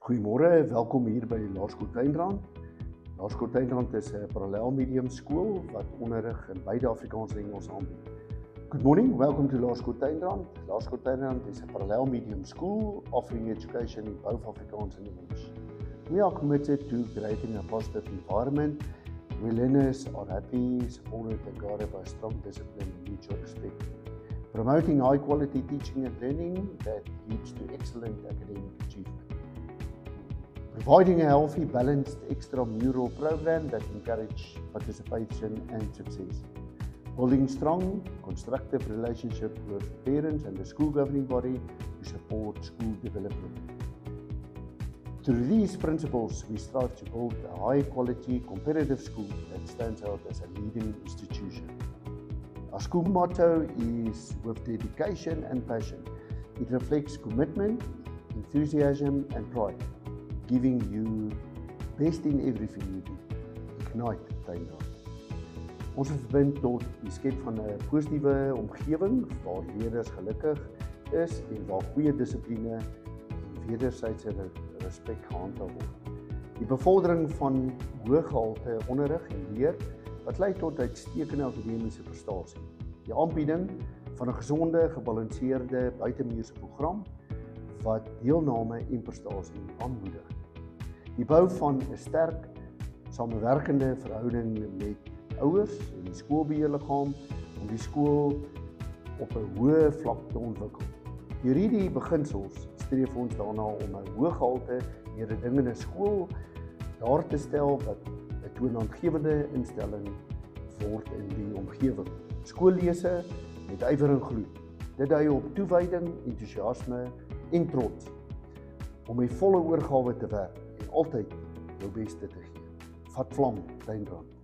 Goeiemôre, welkom hier by Laerskool Tuinrand. Laerskool Tuinrand is 'n parallel-medium skool wat onderrig in beide Afrikaans en Engels aanbied. Good morning, welcome to Laerskool Tuinrand. Laerskool Tuinrand is a parallel-medium school offering education in both Afrikaans and English. We are committed to creating a positive environment where learners are happy, supported and guided by strong discipline and mutual respect. Promoting high-quality teaching and learning that leads to excellent academic achievement. Providing a healthy, balanced extramural program that encourages participation and success. Building strong, constructive relationship with parents and the school governing body to support school development. Through these principles, we strive to build a high-quality, competitive school that stands out as a leading institution. Our school motto is, with dedication and passion. It reflects commitment, enthusiasm and pride, giving you best in everything you do. Ignite Tuinrand. Ons is verbind tot die skep van 'n positiewe omgewing waar leerders gelukkig is en waar goeie dissipline en wederwysige respek gehandhaaf word. Die bevordering van hoë gehalte onderrig en leer wat lei tot uitstekende akademiese prestasie. Die aanbieding van 'n gesonde, gebalanseerde buitemuurse program wat deelname en prestasie aanmoedig. Die bou van 'n sterk samewerkende verhouding met ouers en die skoolbeheerliggaam om die skool op 'n hoë vlak te ontwikkel. Deur hierdie beginsels streef ons daarna om 'n hoë gehalte mededingende skool daar te stel wat 'n toonaangewende instelling word in die omgewing. Skoollese met ywer en gloed. Dit dui op toewyding, entoesiasme en trots om met volle oorgawe te werk en altyd jou beste te gee. Vat vlam, Tuinrand.